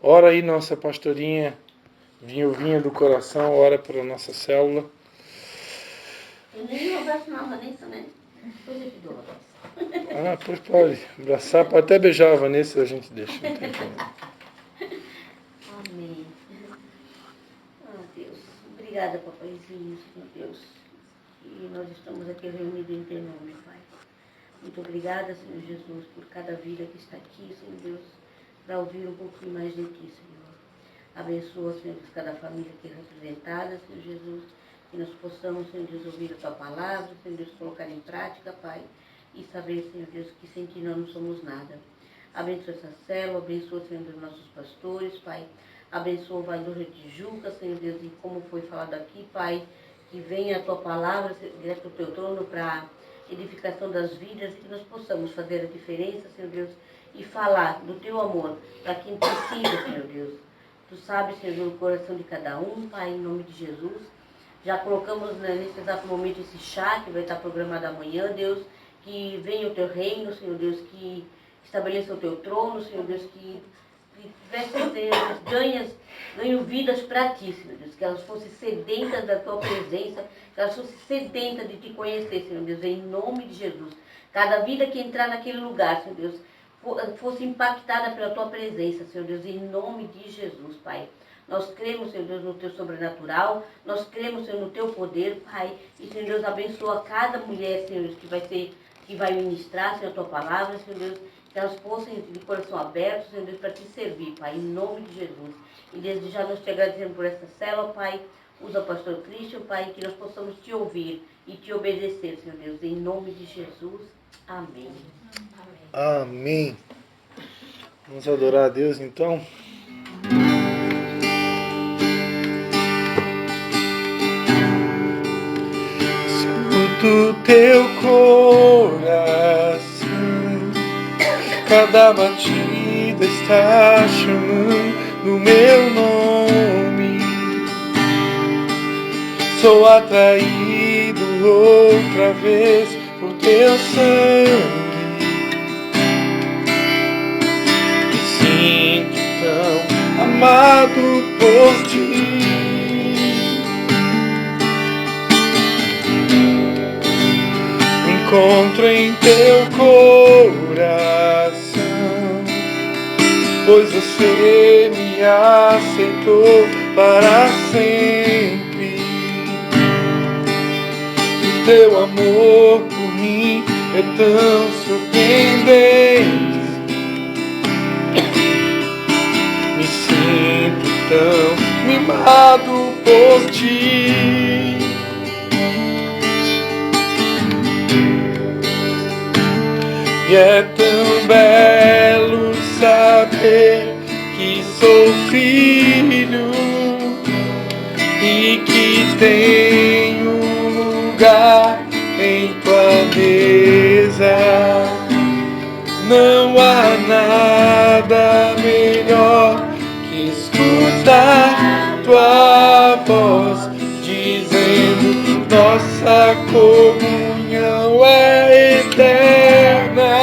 Ora aí, nossa pastorinha, vinha do coração, ora para a nossa célula. Eu nem abraço não, Vanessa, né? Depois eu te dou um abraço. Pois pode. Abraçar, pode até beijar a Vanessa, a gente deixa. Não tem problema. Amém. Deus, obrigada, papaizinho, Senhor Deus. E nós estamos aqui reunidos em teu nome, Pai. Muito obrigada, Senhor Jesus, por cada vida que está aqui, Senhor Deus, para ouvir um pouquinho mais de Ti, Senhor. Abençoa, Senhor Deus, cada família aqui representada, Senhor Jesus, que nós possamos, Senhor Deus, ouvir a Tua palavra, Senhor Deus, colocar em prática, Pai, e saber, Senhor Deus, que sem Ti nós não somos nada. Abençoa essa célula, abençoa, Senhor Deus, nossos pastores, Pai. Abençoa o Valor de Tijuca, Senhor Deus, e como foi falado aqui, Pai, que venha a Tua palavra direto do Teu trono para edificação das vidas e que nós possamos fazer a diferença, Senhor Deus, e falar do Teu amor para quem precisa, Senhor Deus. Tu sabes, Senhor, o coração de cada um, Pai, em nome de Jesus. Já colocamos, né, nesse exato momento esse chá que vai estar programado amanhã, Deus, que venha o Teu reino, Senhor Deus, que estabeleça o Teu trono, Senhor Deus, que ganhem vidas para Ti, Senhor Deus, que elas fossem sedentas da Tua presença, que elas fossem sedentas de Te conhecer, Senhor Deus, em nome de Jesus. Cada vida que entrar naquele lugar, Senhor Deus, fosse impactada pela Tua presença, Senhor Deus, em nome de Jesus, Pai. Nós cremos, Senhor Deus, no Teu sobrenatural, nós cremos, Senhor, no Teu poder, Pai, e, Senhor Deus, abençoa cada mulher, Senhor Deus, que vai ministrar, Senhor, a Tua palavra, Senhor Deus, que elas possam de coração aberto, Senhor Deus, para Te servir, Pai, em nome de Jesus. E desde já nós Te agradecemos por essa célula, Pai. Usa o pastor Cristian, Pai, que nós possamos Te ouvir e Te obedecer, Senhor Deus, em nome de Jesus. Amém. Amém. Vamos adorar a Deus, então. Escuto Teu coração, cada batida está chamando meu nome. Sou atraído outra vez por Teu sangue. Me sinto tão amado por Ti. Encontro em Teu coração, pois Você me aceitou para sempre. O Teu amor por mim é tão surpreendente. Me sinto tão mimado por Ti. E é tão belo saber que sou filho e que tenho lugar em Tua mesa. Não há nada melhor que escutar Tua voz dizendo: nossa comunhão é eterna.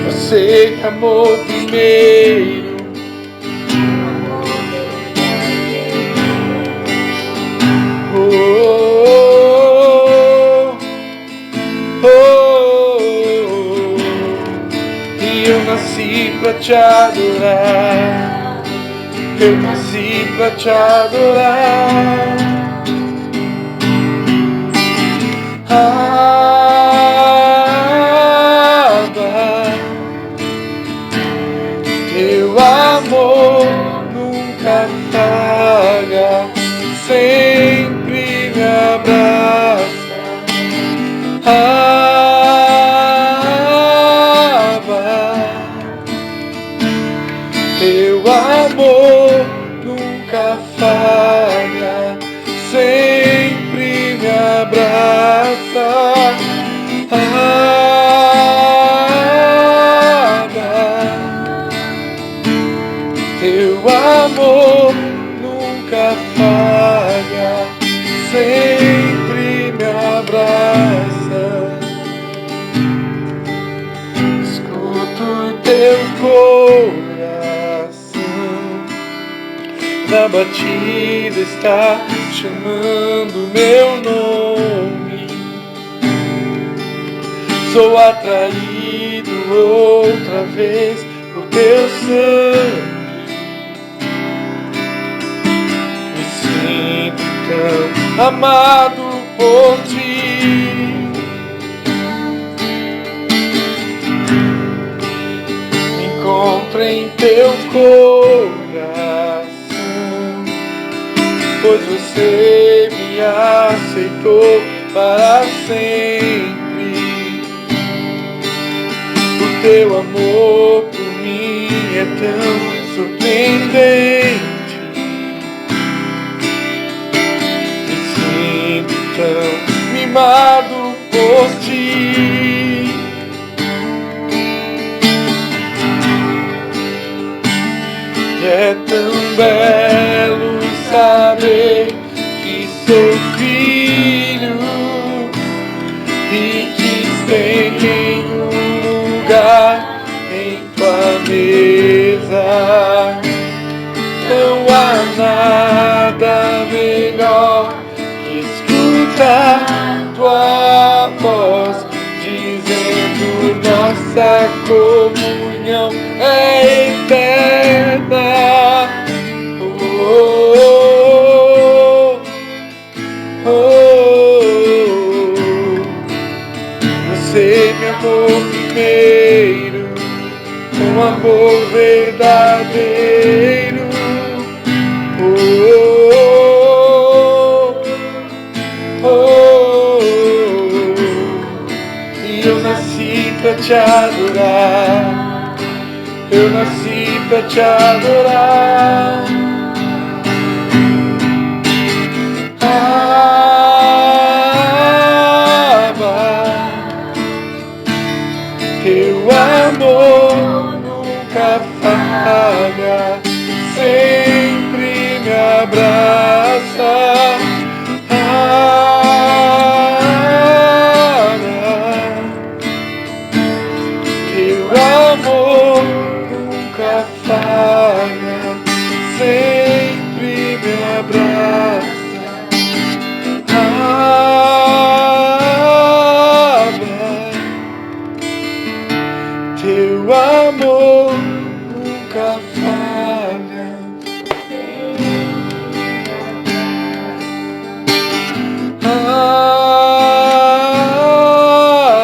Você que amou primeiro. E eu nasci pra Te adorar. Eu nasci pra Te adorar. Teu amor nunca falha, sempre me abraça. Teu amor nunca falha, sempre me abraça. Teu amor nunca falha, sempre me abraça. Escuto teu coração, na batida está chamando meu nome. Sou atraído outra vez por teu sangue. Me sinto tão amado por ti. Me encontro em teu coração, pois você me aceitou para sempre. O teu amor por mim é tão surpreendente. Me sinto tão mimado por ti. E é tão belo saber que sou filho e que tenho lugar em tua mesa. Não há nada melhor que escutar tua voz dizendo nossa comunhão é eterna. Você me amou primeiro, um amor verdadeiro. E eu nasci pra te adorar. Eu nasci pra te adorar. Teu amor nunca falha, sempre me abraça. Teu amor nunca falha, sempre me abraça. Teu amor nunca falha.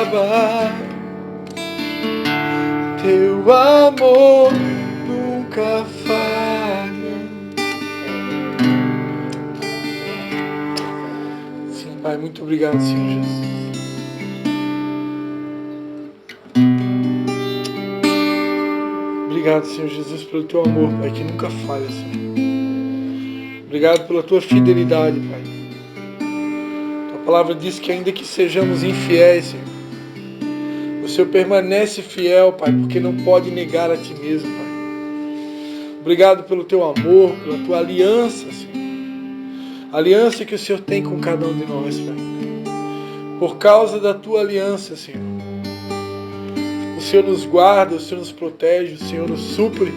Abba, teu amor nunca falha. Sim, Pai, muito obrigado, Senhor Jesus. Obrigado, Senhor Jesus, pelo teu amor, Pai, que nunca falha, Senhor. Obrigado pela tua fidelidade, Pai. Tua palavra diz que ainda que sejamos infiéis, Senhor, o Senhor permanece fiel, Pai, porque não pode negar a ti mesmo, Pai. Obrigado pelo teu amor, pela tua aliança, Senhor. A aliança que o Senhor tem com cada um de nós, Pai. Por causa da tua aliança, Senhor, o Senhor nos guarda, o Senhor nos protege, o Senhor nos supre,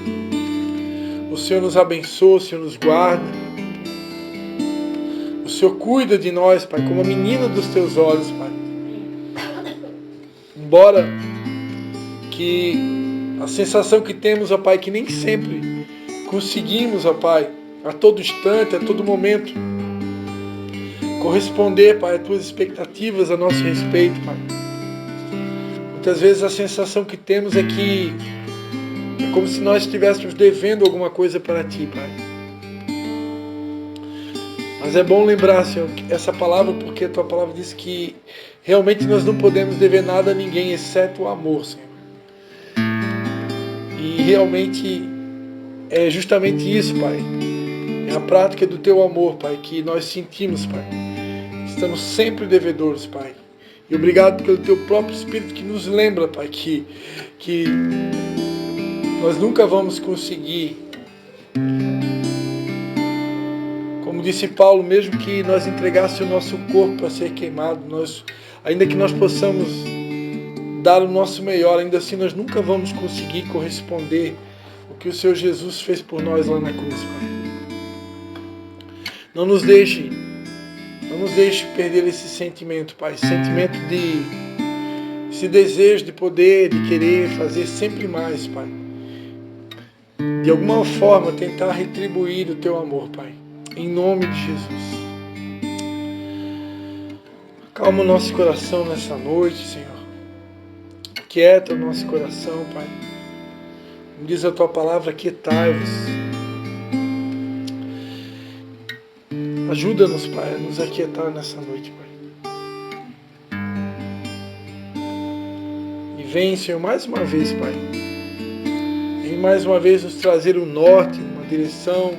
o Senhor nos abençoa, o Senhor nos guarda. O Senhor cuida de nós, Pai, como a menina dos teus olhos, Pai. Embora que a sensação que temos, ó Pai, que nem sempre conseguimos, ó Pai, a todo instante, a todo momento, corresponder, Pai, às tuas expectativas a nosso respeito, Pai. Muitas vezes a sensação que temos é que é como se nós estivéssemos devendo alguma coisa para Ti, Pai. Mas é bom lembrar, Senhor, essa palavra, porque a Tua palavra diz que realmente nós não podemos dever nada a ninguém, exceto o amor, Senhor. E realmente é justamente isso, Pai. É a prática do Teu amor, Pai, que nós sentimos, Pai. Estamos sempre devedores, Pai. E obrigado pelo Teu próprio Espírito que nos lembra, Pai, que nós nunca vamos conseguir, como disse Paulo, mesmo que nós entregássemos o nosso corpo para ser queimado, ainda que nós possamos dar o nosso melhor, ainda assim nós nunca vamos conseguir corresponder o que o Senhor Jesus fez por nós lá na cruz, Pai. Não nos deixe perder esse sentimento, Pai, esse desejo de poder, de querer fazer sempre mais, Pai. De alguma forma tentar retribuir o Teu amor, Pai. Em nome de Jesus. Acalma o nosso coração nessa noite, Senhor. Quieta o nosso coração, Pai. Como diz a Tua palavra, quietai-vos. Ajuda-nos, Pai, a nos aquietar nessa noite, Pai. E vem, Senhor, mais uma vez, Pai. Vem mais uma vez nos trazer um norte, uma direção,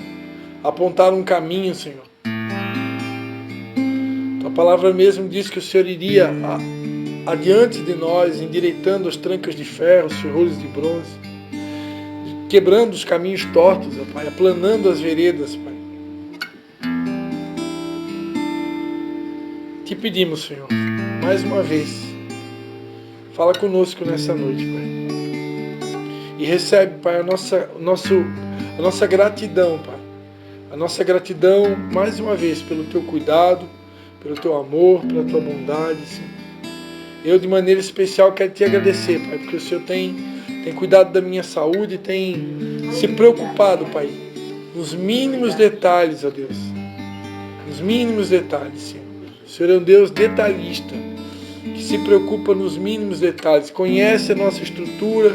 apontar um caminho, Senhor. Tua palavra mesmo diz que o Senhor iria adiante de nós, endireitando as trancas de ferro, os ferrolhos de bronze, quebrando os caminhos tortos, Pai, aplanando as veredas, Pai. Te pedimos, Senhor, mais uma vez, fala conosco nessa noite, Pai. E recebe, Pai, a nossa gratidão, Pai. A nossa gratidão, mais uma vez, pelo Teu cuidado, pelo Teu amor, pela Tua bondade, Senhor. Eu, de maneira especial, quero Te agradecer, Pai, porque o Senhor tem cuidado da minha saúde, tem se preocupado, Pai, nos mínimos detalhes, ó Deus. Nos mínimos detalhes, Senhor. O Senhor é um Deus detalhista, que se preocupa nos mínimos detalhes, conhece a nossa estrutura,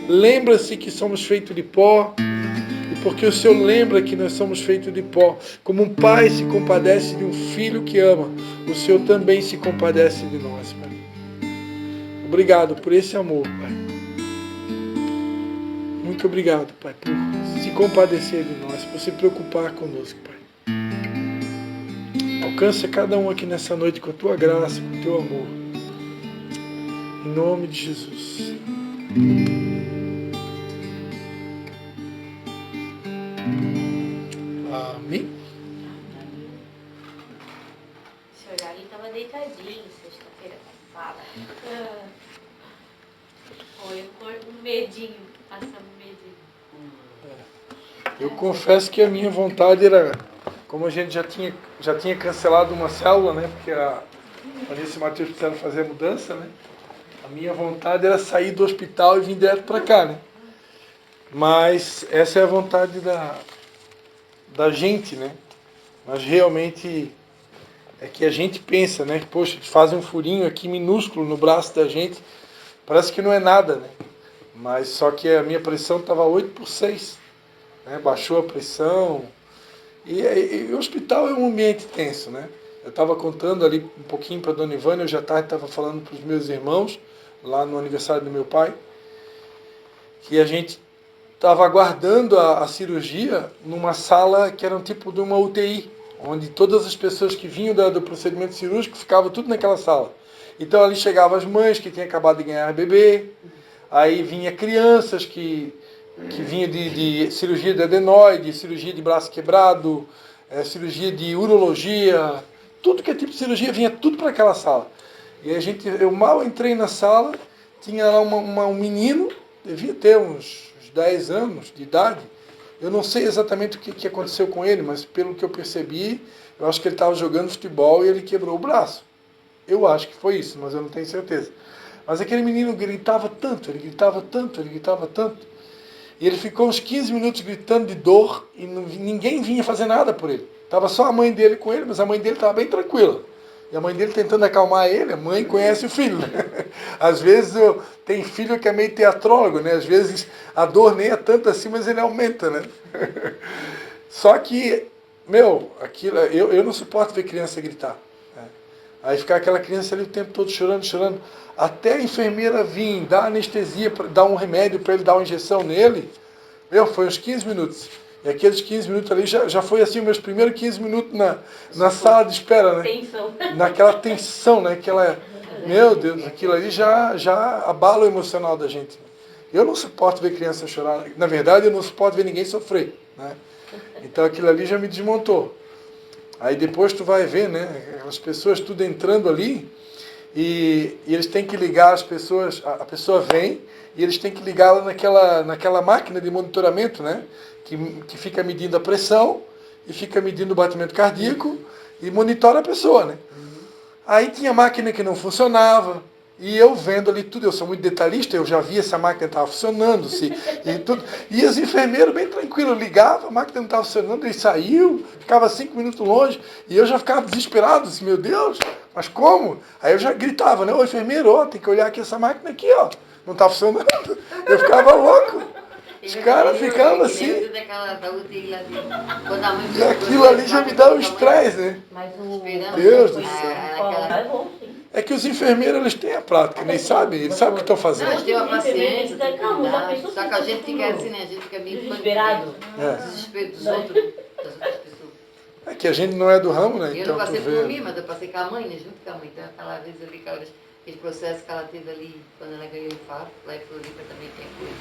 lembra-se que somos feitos de pó, e porque o Senhor lembra que nós somos feitos de pó, como um pai se compadece de um filho que ama, o Senhor também se compadece de nós, Pai. Obrigado por esse amor, Pai. Muito obrigado, Pai, por se compadecer de nós, por se preocupar conosco, Pai. Alcança cada um aqui nessa noite com a Tua graça, com o Teu amor. Em nome de Jesus. Amém. O senhor ali estava deitadinho sexta-feira passada. Foi um medinho, passamos um medinho. Eu confesso que a minha vontade era, como a gente já tinha cancelado uma célula, né? Porque a Vanessa e o Matheus precisaram fazer a mudança, né? A minha vontade era sair do hospital e vir direto para cá, né? Mas essa é a vontade da gente, né? Mas realmente é que a gente pensa, né? Que, poxa, faz um furinho aqui minúsculo no braço da gente, parece que não é nada, né? Mas só que a minha pressão estava 8/6, né? Baixou a pressão. E o hospital é um ambiente tenso, né? Eu estava contando ali um pouquinho para a dona Ivânia, eu já estava falando para os meus irmãos, lá no aniversário do meu pai, que a gente estava aguardando a cirurgia numa sala que era um tipo de uma UTI, onde todas as pessoas que vinham do procedimento cirúrgico ficavam tudo naquela sala. Então ali chegavam as mães que tinham acabado de ganhar bebê, aí vinha crianças que vinha de cirurgia de adenoide, cirurgia de braço quebrado, cirurgia de urologia, tudo que é tipo de cirurgia vinha tudo para aquela sala. E eu mal entrei na sala, tinha lá um menino, devia ter uns 10 anos de idade. Eu não sei exatamente o que aconteceu com ele, mas pelo que eu percebi, eu acho que ele estava jogando futebol e ele quebrou o braço. Eu acho que foi isso, mas eu não tenho certeza. Mas aquele menino gritava tanto, ele gritava tanto, ele gritava tanto. E ele ficou uns 15 minutos gritando de dor e ninguém vinha fazer nada por ele. Estava só a mãe dele com ele, mas a mãe dele estava bem tranquila. E a mãe dele tentando acalmar ele, a mãe conhece o filho, né? Às vezes tem filho que é meio teatrólogo, né? Às vezes a dor nem é tanto assim, mas ele aumenta, né? Só que, aquilo, eu não suporto ver criança gritar. Né? Aí ficar aquela criança ali o tempo todo chorando, chorando, até a enfermeira vir, dar anestesia, dar um remédio para ele dar uma injeção nele, foi uns 15 minutos. E aqueles 15 minutos ali já foi assim, meus primeiros 15 minutos na sala de espera, né? Tensão. Naquela tensão, né? Meu Deus, aquilo ali já abala o emocional da gente. Eu não suporto ver criança chorar. Na verdade, eu não suporto ver ninguém sofrer, né? Então aquilo ali já me desmontou. Aí depois tu vai ver, né? As pessoas tudo entrando ali e eles têm que ligar as pessoas, a pessoa vem e eles têm que ligá-la naquela máquina de monitoramento, né? Que fica medindo a pressão e fica medindo o batimento cardíaco e monitora a pessoa, né? Aí tinha máquina que não funcionava. E eu vendo ali tudo, eu sou muito detalhista, eu já vi essa máquina estava funcionando, e tudo. E os enfermeiros bem tranquilos, ligavam, a máquina não estava funcionando, ele saiu, ficava 5 minutos longe, e eu já ficava desesperado, assim, meu Deus, mas como? Aí eu já gritava, né, ô enfermeiro, ó, tem que olhar aqui essa máquina aqui, ó, não está funcionando. Eu ficava louco. Os caras ficavam assim. E aquilo ali já me dá um estresse, né? Mas o Deus do céu. é bom, sim. É que os enfermeiros, eles têm a prática, nem sabem, eles sabem o que estão fazendo. Não, eles têm uma paciência, tem Calma, já cuidado. pensou Só se que a fosse gente fica tudo assim, né? A gente fica meio desesperado? É. desespero dos outros, das outras pessoas. É que a gente não é do ramo, né? Eu Então não tu passei vê. por mim, mas eu passei com a mãe, né? Junto com a mãe. Então aquela vez eu vi aquele processo que ela teve ali, quando ela ganhou o infarto, lá em Floripa também tem coisa.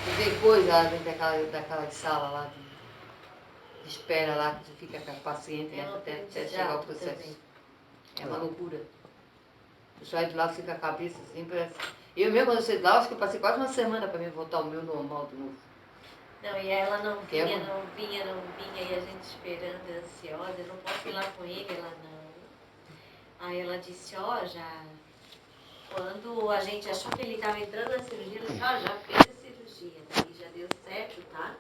E tem coisa lá dentro daquela sala lá de espera lá, que tu fica com a paciente, né? Até chegar o processo. É uma loucura. Eu saio de lá, fica a cabeça assim, parece... Eu mesmo, quando eu saí de lá, acho que eu passei quase uma semana para me voltar ao meu normal de novo. Não, e ela não Que é vinha, uma- não vinha, não vinha, e a gente esperando, ansiosa, eu não posso ir lá com ele, ela não. Aí ela disse, ó, já, quando a gente achou que ele estava entrando na cirurgia, ela disse, ó, já fez a cirurgia, daí já deu certo, tá?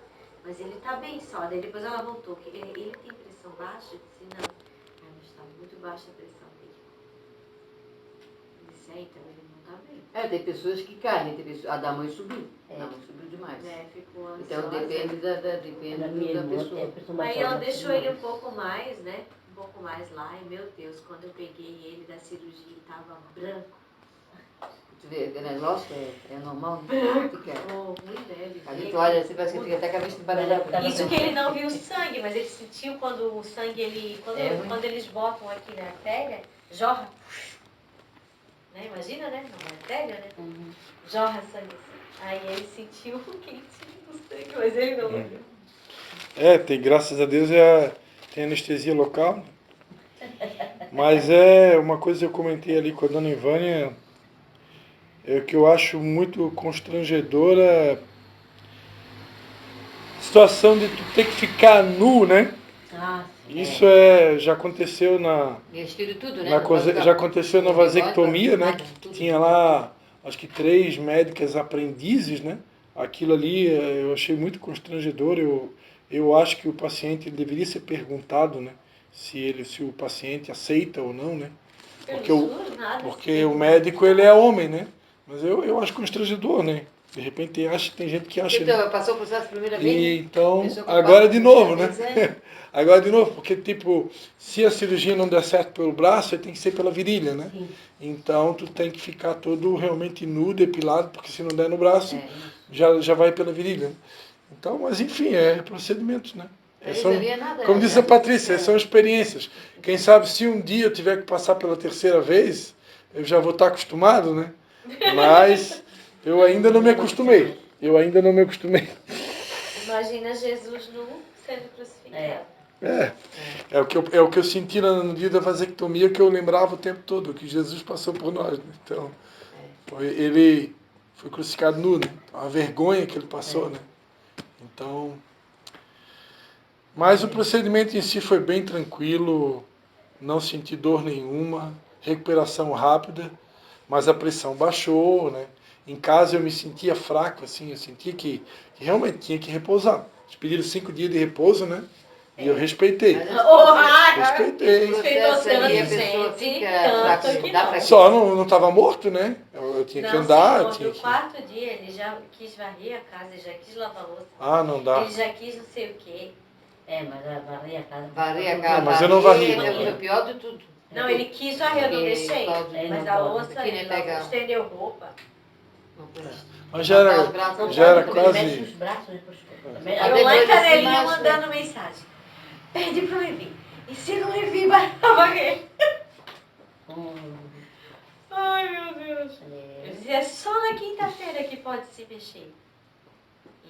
Mas ele tá bem só, daí depois ela voltou, que ele tem pressão baixa? Eu disse, não. Aí, mas tá muito baixa a pressão dele. Eu disse, então ele não tá bem. Tem pessoas que caem, né? Tem pessoas... A da mãe subiu. A da mãe subiu demais. Ficou ansiosa. Então depende da pessoa. Aí ela deixou ele um pouco mais, né? Um pouco mais lá. E meu Deus, quando eu peguei ele da cirurgia, ele tava branco. Tu vê, né? Lógico, é normal, né? Fica. Muito leve. A gente olha assim, parece que fica até a cabeça de baralho. Isso que ele não viu o sangue, mas ele sentiu quando o sangue, quando eles botam aqui na artéria, jorra. Né? Imagina, né? Uma artéria, né? Jorra sangue assim. Aí ele sentiu o quentinho do sangue, mas ele não viu. Tem, graças a Deus, tem anestesia local. Mas uma coisa que eu comentei ali com a dona Ivânia, que eu acho muito constrangedora, a situação de tu ter que ficar nu, né? Isso já aconteceu Meus filhos tudo, né? já aconteceu na vasectomia, né? Que tinha lá, acho que 3 médicas aprendizes, né? Aquilo ali eu achei muito constrangedor. Eu acho que o paciente deveria ser perguntado, né? Se o paciente aceita ou não, né? Porque o médico, ele é homem, né? Mas eu acho constrangedor, né? De repente tem gente que acha... Então, passou o processo a primeira vez? E, então, agora de novo, né? Agora de novo, porque tipo, se a cirurgia não der certo pelo braço, tem que ser pela virilha, né? Sim. Então tu tem que ficar todo realmente nu, depilado, porque se não der no braço, já vai pela virilha. Então, mas enfim, procedimentos, né? Como disse a Patrícia, são experiências. Quem sabe se um dia eu tiver que passar pela terceira vez, eu já vou estar acostumado, né? Mas eu ainda não me acostumei. Imagina Jesus nu sendo crucificado. É o que eu senti no dia da vasectomia, que eu lembrava o tempo todo, que Jesus passou por nós, né? Então, ele foi crucificado nu, né? A vergonha que ele passou, né? Então, mas o procedimento em si foi bem tranquilo, não senti dor nenhuma, recuperação rápida, mas a pressão baixou, né? Em casa eu me sentia fraco, assim, eu sentia que realmente tinha que repousar. Eles pediram 5 dias de repouso, né? E eu respeitei. Respeitei. Só não estava morto, né? Eu tinha que andar. No quarto dia ele já quis varrer a casa, ele já quis lavar a louça. Não dá. Ele já quis não sei o quê. Mas varrer a casa. Não, mas eu não varri. Foi o pior de tudo. Não, ele quis varrer, eu não deixei. Mas a louça, ele estendeu roupa. Mas já era quase... Eu lá em Canelinha mandando mensagem. Pede pro Levi. Ensina o Levi a varrer. Ai, meu Deus. Eu dizia, só na quinta-feira que pode se mexer.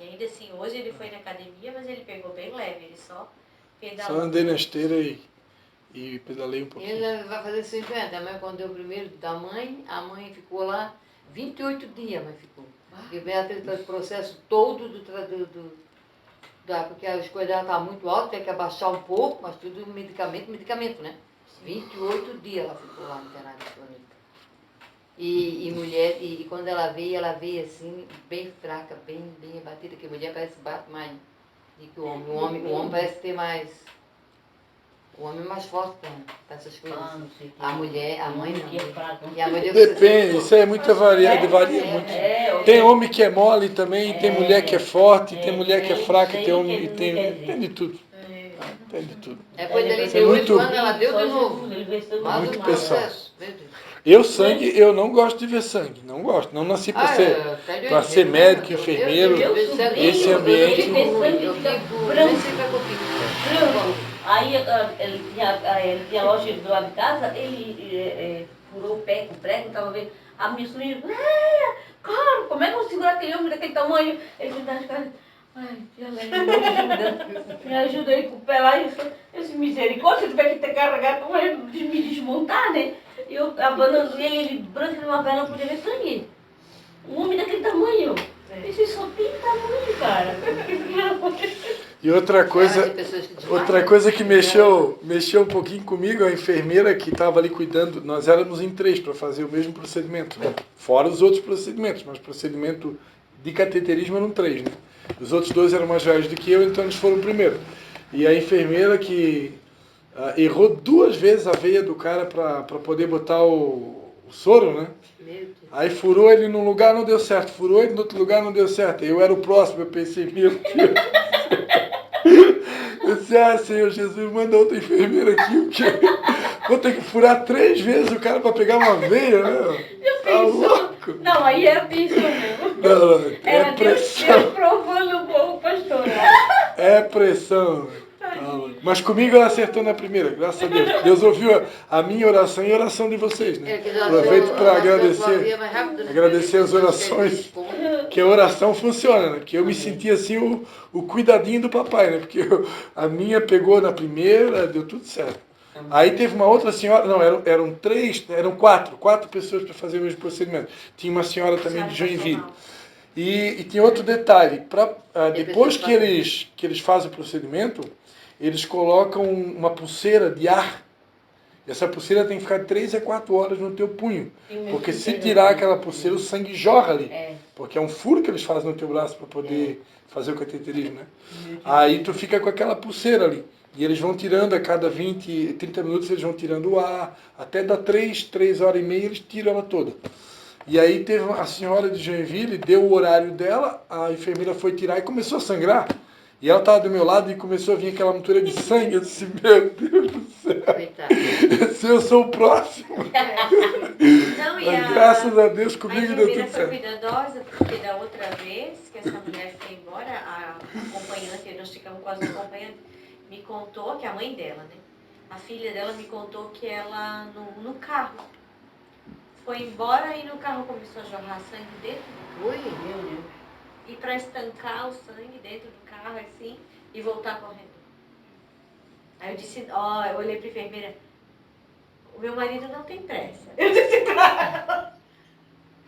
E ainda assim, hoje ele foi na academia, mas ele pegou bem leve. Ele só pedalou. Só andei na esteira e... e pedalei um pouquinho. Ele vai fazer 50, mas quando deu o primeiro da mãe, a mãe ficou lá 28 dias, a mãe ficou. Porque veio aquele processo todo porque as coisas dela estavam muito altas, tinha que abaixar um pouco, mas tudo medicamento, né? 28 dias ela ficou lá internada em Floripa. E mulher, e quando ela veio assim, bem fraca, bem abatida, que a mulher parece que bate mais do que o homem. O homem parece ter mais. O homem é mais forte para essas coisas. Não sei A mulher, a mãe que é não. fraco. E a mulher Depende, isso é muito variado, varia muito. Tem homem que é mole também, tem mulher que é forte, tem mulher que é fraca, tem homem que tem de tudo. Tem de tudo. Depois dele Isso é deu muito- 8 anos, ela deu de novo. Muito pessoal. Processo. Meu Deus. Eu sangue, eu não gosto de ver sangue, não gosto. Não nasci para ser médico, enfermeiro, esse ambiente. Eu fico branco. Aí ele tinha loja do lado de casa, ele furou o prego, estava vendo. A minha sobrinha, cara, como é que eu vou segurar aquele homem daquele tamanho? Ele me dá as caras, ai, tia Lélia, me ajuda aí com o pé lá. Eu disse, misericórdia, se tiver que ter carregado, vai me desmontar, né? E eu abanando ele branco numa perna, não podia ver sangue. Um homem daquele tamanho. Esse só tem tamanho, cara. E outra coisa que mexeu um pouquinho comigo, a enfermeira que estava ali cuidando, nós éramos em 3 para fazer o mesmo procedimento, né? Fora os outros procedimentos, mas procedimento de cateterismo eram 3, né? Os outros 2 eram mais velhos do que eu, então eles foram primeiro. E a enfermeira que errou 2 vezes a veia do cara para poder botar o soro, né? Aí furou ele num lugar, não deu certo. Furou ele no outro lugar, não deu certo. Eu era o próximo, eu pensei, meu Deus. Eu disse, Senhor Jesus, manda outra enfermeira aqui, porque vou ter que furar 3 vezes o cara para pegar uma veia, né? Tá louco. Não, aí era bênção mesmo. Não, é Era pressão. Deus provando o bom pastor. É pressão. Tá louco. Mas comigo ela acertou na primeira, graças a Deus. Deus ouviu a minha oração e a oração de vocês, né? Aproveito para agradecer as orações, que a oração funciona, né? Que eu me senti assim o cuidadinho do papai, né? Porque a minha pegou na primeira, deu tudo certo. Aí teve uma outra senhora, não, eram 4 pessoas para fazer o mesmo procedimento. Tinha uma senhora também de Joinville. E tinha outro detalhe, depois que eles fazem o procedimento, eles colocam uma pulseira de ar. Essa pulseira tem que ficar 3 a 4 horas no teu punho. Porque se tirar aquela pulseira, o sangue jorra ali. Porque é um furo que eles fazem no teu braço para poder fazer o cateterismo, né? Aí tu fica com aquela pulseira ali. E eles vão tirando a cada 20, 30 minutos, eles vão tirando o ar. Até dar 3 horas e meia, eles tiram ela toda. E aí teve a senhora de Joinville, deu o horário dela, a enfermeira foi tirar e começou a sangrar. E ela estava do meu lado e começou a vir aquela montura de sangue. Eu disse, meu Deus do céu, se eu sou o próximo. Não, Mas graças a Deus comigo deu tudo foi certo. cuidadosa, porque da outra vez que essa mulher foi embora, a acompanhante, nós ficamos com as acompanhantes, me contou, que é a mãe dela, né? A filha dela me contou que ela, no carro, foi embora e no carro começou a jorrar sangue dentro. Ui, meu Deus. E para estancar o sangue dentro do carro, assim, e voltar correndo. Aí eu disse, eu olhei para a enfermeira, o meu marido não tem pressa. Eu disse pra ela.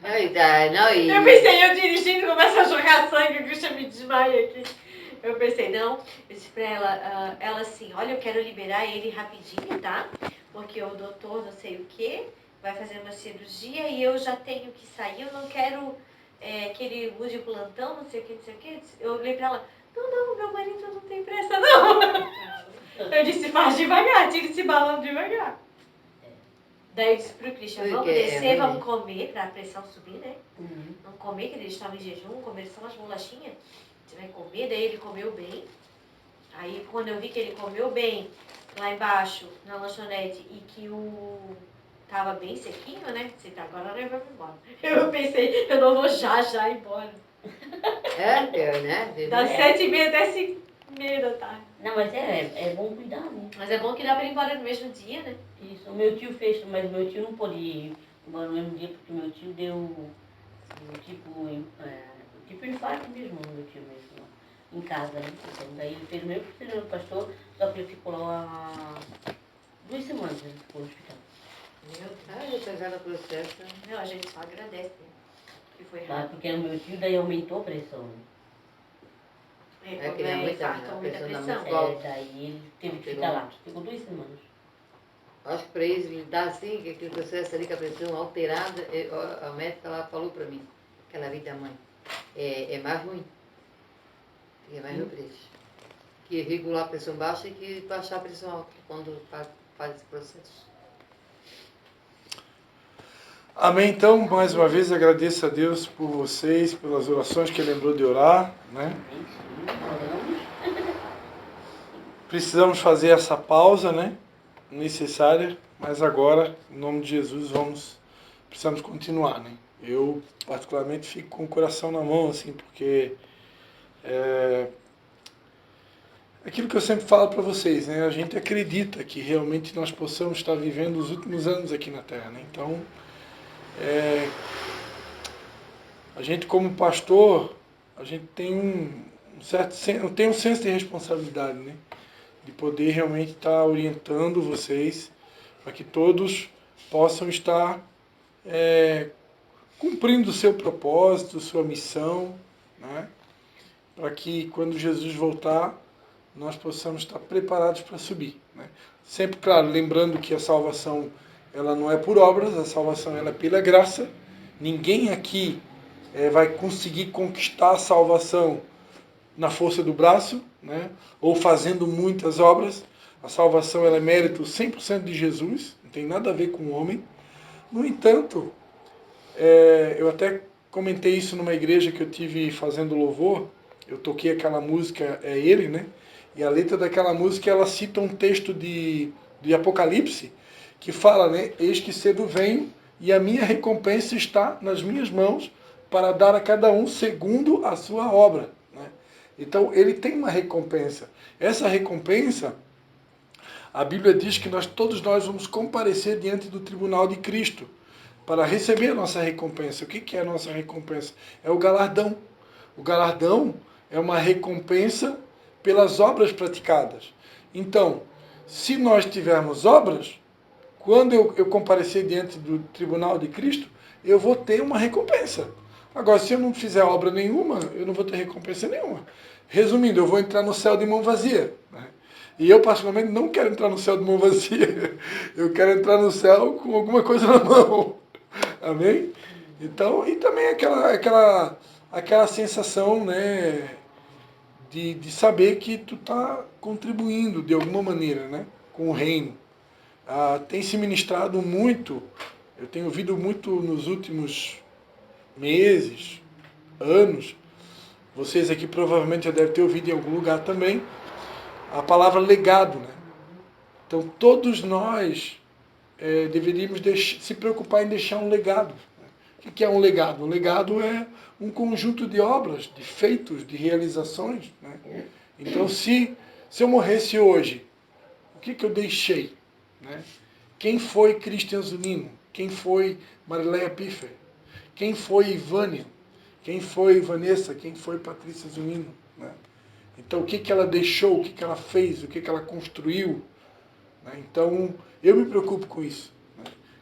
Eu pensei, eu dirigindo, começa a jogar sangue, o Christian me desmaia aqui. Eu pensei, não, eu disse pra ela assim, olha, eu quero liberar ele rapidinho, tá? Porque o doutor não sei o quê, vai fazer uma cirurgia e eu já tenho que sair, eu não quero que ele use o plantão, não sei o que. Eu olhei pra ela, não, meu marido não tem pressa, não. Eu disse, faz devagar, tira esse balão devagar. Daí eu disse pro Christian, vamos descer, vamos comer, pra pressão subir, né? Vamos comer, que eles estavam em jejum, comer só umas bolachinhas. Você vai comer, daí ele comeu bem. Aí quando eu vi que ele comeu bem, lá embaixo, na lanchonete, e que tava bem sequinho, né? Você tá agora, eu vou embora. Eu pensei, eu não vou já embora. Né? Das 7h30 até 5h30 da tarde. Não, mas é bom cuidar, né? Mas é bom que dá pra ir embora no mesmo dia, né? Isso, o meu tio fez, mas meu tio não pôde ir embora no mesmo dia, porque meu tio deu tipo infarto mesmo, meu tio mesmo, em casa, né? Então, daí ele fez o mesmo procedimento do pastor, só que ele ficou lá 2 semanas ele ficou no hospital. Eu tô já no processo. Não, a gente só agradece, né? Que foi Tá? rápido. Porque no meu tio daí aumentou a pressão. Né? É, que nem quando é muita- infarto, a aumenta a pressão da pressão. música. Qual? Daí ele teve que Pegou. ficar lá. Ficou 2 semanas. Acho que para eles lidar assim, que aquele processo ali com a pressão alterada, a médica lá falou para mim, que ela veio da mãe, é mais ruim. E é mais no preço. Que regular a pressão baixa e que baixar a pressão alta quando faz esse processo. Amém. Então, mais uma vez, agradeço a Deus por vocês, pelas orações que ele lembrou de orar, né? Precisamos fazer essa pausa, né? Necessária, mas agora, em nome de Jesus, precisamos continuar, né? Eu, particularmente, fico com o coração na mão, assim, porque aquilo que eu sempre falo para vocês, né? A gente acredita que realmente nós possamos estar vivendo os últimos anos aqui na Terra, né? Então, a gente como pastor, a gente tem um senso de responsabilidade, né? De poder realmente estar orientando vocês para que todos possam estar cumprindo o seu propósito, sua missão, né? Para que quando Jesus voltar, nós possamos estar preparados para subir, né? Sempre, claro, lembrando que a salvação ela não é por obras, a salvação ela é pela graça. Ninguém aqui vai conseguir conquistar a salvação na força do braço, né? Ou fazendo muitas obras. A salvação ela é mérito 100% de Jesus, não tem nada a ver com o homem. No entanto, eu até comentei isso numa igreja que eu tive fazendo louvor. Eu toquei aquela música, é ele, né? E a letra daquela música, ela cita um texto de Apocalipse, que fala, né? Eis que cedo venho, e a minha recompensa está nas minhas mãos, para dar a cada um segundo a sua obra, né? Então, ele tem uma recompensa. Essa recompensa, a Bíblia diz que todos nós vamos comparecer diante do tribunal de Cristo, para receber a nossa recompensa. O que é a nossa recompensa? É o galardão. O galardão é uma recompensa pelas obras praticadas. Então, se nós tivermos obras, quando eu comparecer diante do tribunal de Cristo, eu vou ter uma recompensa. Agora, se eu não fizer obra nenhuma, eu não vou ter recompensa nenhuma. Resumindo, eu vou entrar no céu de mão vazia, né? E eu, particularmente, não quero entrar no céu de mão vazia. Eu quero entrar no céu com alguma coisa na mão. Amém? Então, e também aquela sensação, né, de saber que tu está contribuindo de alguma maneira, né, com o reino. Tem se ministrado muito, eu tenho ouvido muito nos últimos meses, anos, vocês aqui provavelmente já devem ter ouvido em algum lugar também, a palavra legado, né? Então todos nós deveríamos se preocupar em deixar um legado. O que é um legado? Um legado é um conjunto de obras, de feitos, de realizações, né? Então, se eu morresse hoje, o que eu deixei, né? Quem foi Christian Zunino? Quem foi Marileia Piffer? Quem foi Ivânia? Quem foi Vanessa? Quem foi Patrícia Zunino? Né? Então, o que ela deixou? O que ela fez? O que ela construiu? Né? Então, eu me preocupo com isso.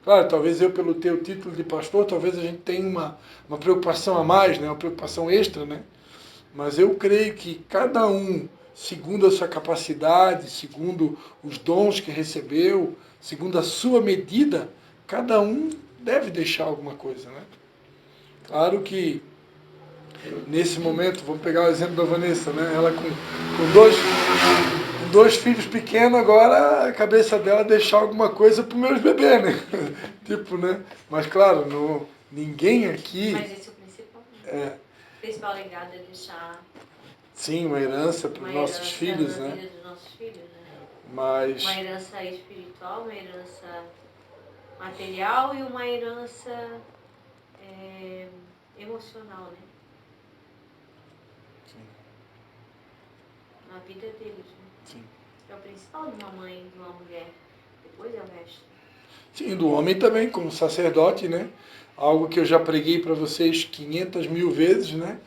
Claro, talvez eu, pelo teu título de pastor, talvez a gente tenha uma preocupação a mais, né? Uma preocupação extra, né? Mas eu creio que cada um, segundo a sua capacidade, segundo os dons que recebeu, segundo a sua medida, cada um deve deixar alguma coisa, né? Claro que, nesse momento, vamos pegar o exemplo da Vanessa, né? Ela com dois filhos pequenos, agora a cabeça dela é deixar alguma coisa para os meus bebês, né? Tipo, né? Mas claro, ninguém aqui... Mas esse é o principal. Né? O principal legado é deixar... Sim, uma herança para os nossos filhos, né? Vida dos nossos filhos, né? Mas... Uma herança espiritual, uma herança material e uma herança emocional, né? Sim. Na vida deles, né? Sim. É o principal de uma mãe, de uma mulher. Depois é o resto. Sim, do homem também, como sacerdote, né? Algo que eu já preguei para vocês 500 mil vezes, né?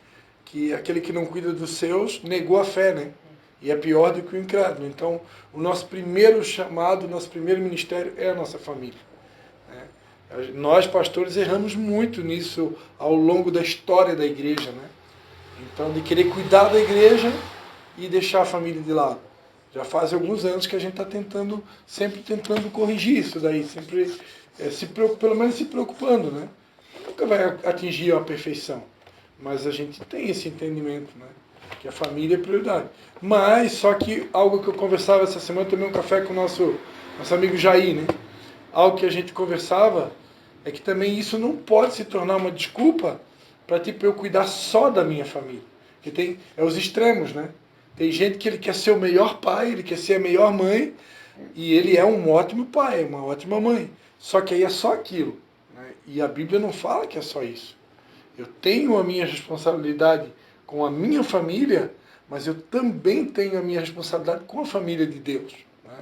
Que aquele que não cuida dos seus negou a fé, né? E é pior do que o incrédulo. Então, o nosso primeiro chamado, o nosso primeiro ministério é a nossa família. Né? Nós, pastores, erramos muito nisso ao longo da história da igreja. Né? Então, de querer cuidar da igreja e deixar a família de lado. Já faz alguns anos que a gente está sempre tentando corrigir isso daí, sempre pelo menos se preocupando, né? Nunca vai atingir a perfeição, mas a gente tem esse entendimento, né? Que a família é prioridade. Mas, só que algo que eu conversava essa semana, eu tomei um café com o nosso amigo Jair, né? Algo que a gente conversava é que também isso não pode se tornar uma desculpa para tipo, eu cuidar só da minha família. Porque é os extremos, né? Tem gente que ele quer ser o melhor pai, ele quer ser a melhor mãe, e ele é um ótimo pai, uma ótima mãe. Só que aí é só aquilo. Né? E a Bíblia não fala que é só isso. Eu tenho a minha responsabilidade com a minha família, mas eu também tenho a minha responsabilidade com a família de Deus. Né?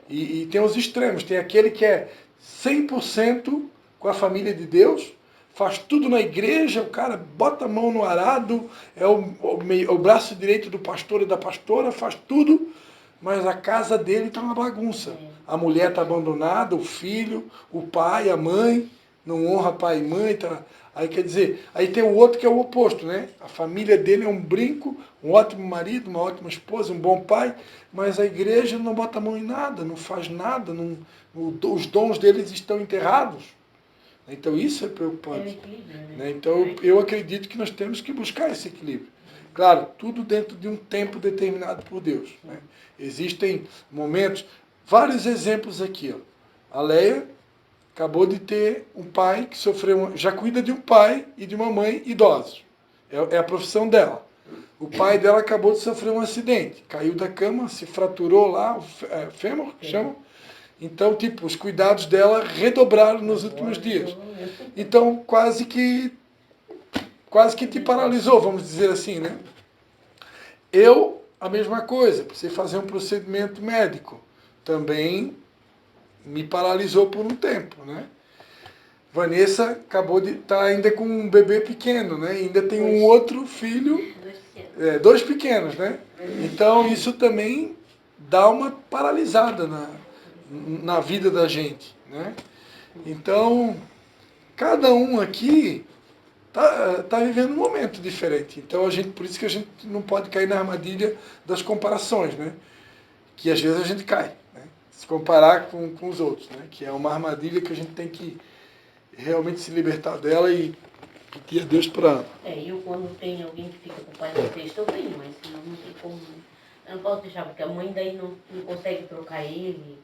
E tem os extremos. Tem aquele que é 100% com a família de Deus, faz tudo na igreja, o cara bota a mão no arado, é o braço direito do pastor e da pastora, faz tudo, mas a casa dele está uma bagunça. A mulher está abandonada, o filho, o pai, a mãe, não honra pai e mãe. Tá... Aí quer dizer, aí tem o outro que é o oposto, né? A família dele é um brinco, um ótimo marido, uma ótima esposa, um bom pai, mas a igreja não bota a mão em nada, não faz nada, os dons deles estão enterrados. Então isso é preocupante. Né? Então eu acredito que nós temos que buscar esse equilíbrio. Claro, tudo dentro de um tempo determinado por Deus. Né? Existem momentos, vários exemplos aqui. Ó. A Leia acabou de ter um pai que sofreu, já cuida de um pai e de uma mãe idosos. É a profissão dela. O pai dela acabou de sofrer um acidente, caiu da cama, se fraturou lá, o fêmur, chama. Então, tipo, os cuidados dela redobraram nos últimos dias. Então, quase que te paralisou, vamos dizer assim, né? A mesma coisa, precisei fazer um procedimento médico. Também me paralisou por um tempo, né? Vanessa acabou de estar ainda com um bebê pequeno, né? Ainda tem um outro filho, 2 pequenos, né? Então, isso também dá uma paralisada na vida da gente, né? Então, cada um aqui tá vivendo um momento diferente. Então, por isso que a gente não pode cair na armadilha das comparações, né? Que às vezes a gente cai, né? Se comparar com os outros, né? Que é uma armadilha que a gente tem que realmente se libertar dela e pedir a Deus para... Eu quando tem alguém que fica com o pai no texto, eu venho, mas senão não tem como. Eu não posso deixar, porque a mãe daí não consegue trocar ele.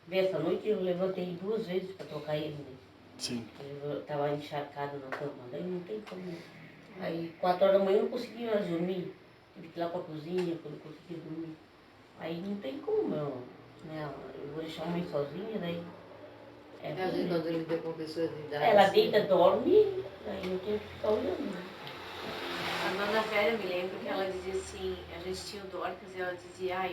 Vê, essa noite eu levantei 2 vezes para trocar ele. Né? Sim. Ele estava encharcado na cama, daí não tem como. Aí 4 horas da manhã eu não conseguia mais dormir. Tive que ir lá para a cozinha quando eu consegui dormir. Aí não tem como, né? Eu vou deixar a mãe sozinha, daí. Às vezes quando ele vê com pessoas de idade. Ela deita, dorme, aí eu tenho que ficar olhando. Né? A Nona Vera, eu me lembro que ela dizia assim, a gente tinha o Dorcas e ela dizia,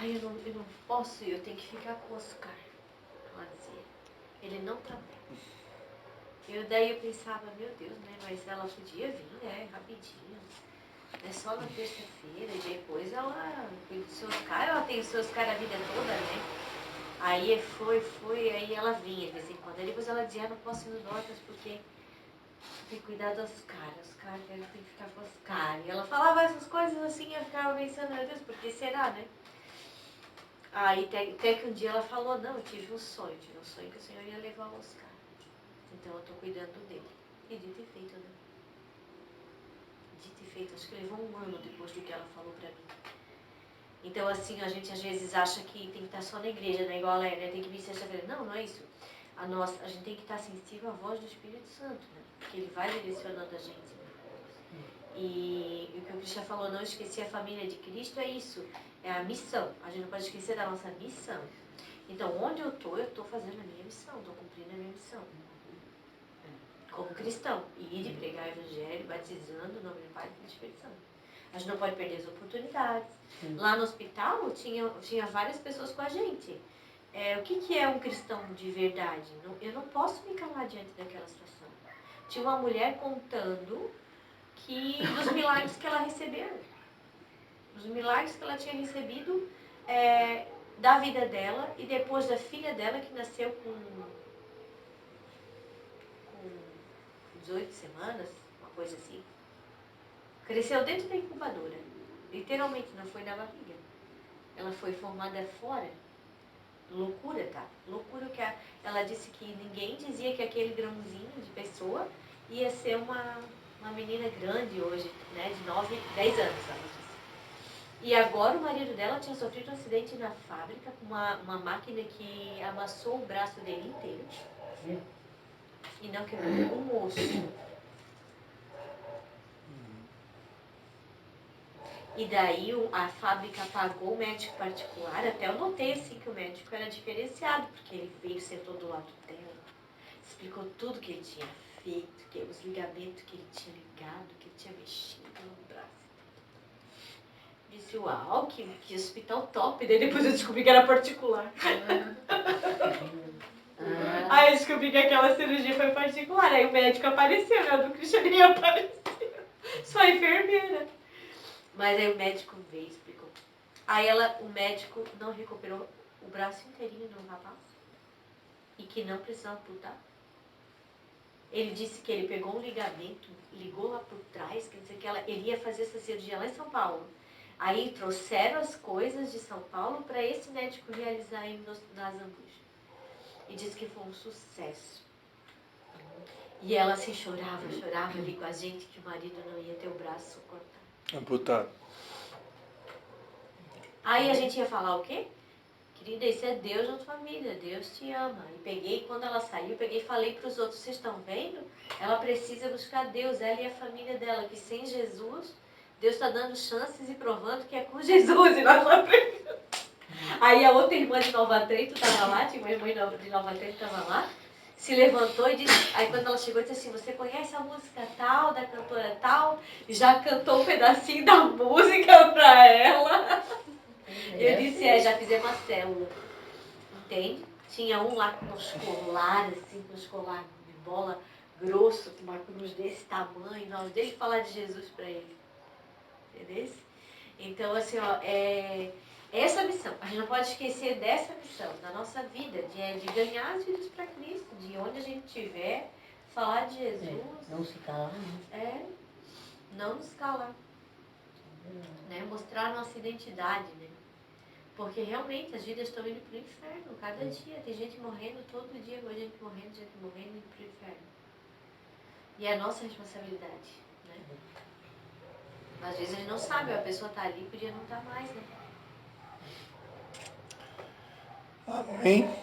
eu não posso, eu tenho que ficar com o Oscar. Ela dizia, ele não tá bem. Daí eu pensava, meu Deus, né, mas ela podia vir, né, rapidinho. É só na terça-feira, e depois ela cuida dos seus caras, ela tem os seus caras a vida toda, né? Aí foi, aí ela vinha de vez em quando. Aí depois ela dizia, não posso ir no Dorcas porque tem que cuidar dos caras. Os caras tem que ficar com os caras. E ela falava essas coisas assim, eu ficava pensando, meu Deus, por que será, né? Aí até que um dia ela falou, não, eu tive um sonho que o Senhor ia levar o Oscar. Então eu tô cuidando dele. E dito e feito, né? Dito e feito, acho que levou 1 ano depois do que ela falou pra mim. Então, assim, a gente às vezes acha que tem que estar só na igreja, né? Igual a Léa, né? Tem que vir sexta-feira. Não, não é isso. A gente tem que estar sensível à voz do Espírito Santo, né? Porque ele vai direcionando a gente. Né? E o que o Cristian falou, não esquecer a família de Cristo, é isso. É a missão. A gente não pode esquecer da nossa missão. Então, onde eu estou fazendo a minha missão, estou cumprindo a minha missão. Como cristão. E de pregar o evangelho, batizando o nome do Pai e do Espírito Santo. A gente não pode perder as oportunidades. Sim. Lá no hospital tinha várias pessoas com a gente. O que é um cristão de verdade? Eu não posso me calar diante daquela situação. Tinha uma mulher contando dos milagres que ela recebeu. Os milagres que ela tinha recebido da vida dela e depois da filha dela que nasceu com 18 semanas, uma coisa assim. Cresceu dentro da incubadora. Literalmente, não foi na barriga. Ela foi formada fora. Loucura, tá? Loucura que ela disse que ninguém dizia que aquele grãozinho de pessoa ia ser uma menina grande hoje, né? De 9, 10 anos, ela disse. E agora o marido dela tinha sofrido um acidente na fábrica com uma máquina que amassou o braço dele inteiro. E não quebrou um osso. E daí a fábrica pagou o médico particular, até eu notei assim que o médico era diferenciado, porque ele veio, sentou do lado dela, explicou tudo que ele tinha feito, que os ligamentos que ele tinha ligado, que ele tinha mexido no braço. Disse, uau, que hospital top. Daí depois eu descobri que era particular. Aí eu descobri que aquela cirurgia foi particular. Aí o médico apareceu, né? O do Cristiano nem apareceu. Só a enfermeira. Mas aí o médico veio e explicou. Aí o médico não recuperou o braço inteirinho do rapaz. E que não precisava amputar. Ele disse que ele pegou um ligamento, ligou lá por trás, quer dizer que ele ia fazer essa cirurgia lá em São Paulo. Aí trouxeram as coisas de São Paulo para esse médico realizar aí nas Zambujas. E disse que foi um sucesso. E ela assim chorava ali com a gente que o marido não ia ter o braço cortado. Amputado. Aí a gente ia falar o quê? Querida, isso é Deus na tua família, Deus te ama. E quando ela saiu, peguei e falei para os outros, vocês estão vendo? Ela precisa buscar Deus, ela e a família dela, que sem Jesus, Deus está dando chances e provando que é com Jesus e nós não precisamos. Aí a outra irmã de Nova Trento estava lá, tinha uma irmã de Nova Trento que estava lá, se levantou e disse, aí quando ela chegou, disse assim, você conhece a música tal, da cantora tal? E já cantou um pedacinho da música para ela. Eu disse, já fizemos uma célula, entende? Tinha um lá com uns colares, assim, com uns colares de bola grosso, com uma cruz desse tamanho, nós deixa eu falar de Jesus para ele. Entendeu? Então, assim, ó, essa missão, a gente não pode esquecer dessa missão, da nossa vida, de ganhar as vidas para Cristo, de onde a gente estiver, falar de Jesus. Não se calar, né? Não nos calar. Né? Mostrar a nossa identidade, né? Porque realmente as vidas estão indo para o inferno, cada dia. Tem gente morrendo todo dia, gente morrendo, indo para o inferno. E é a nossa responsabilidade, né? Às vezes a gente não sabe, a pessoa está ali, podia não estar mais, né? Amém.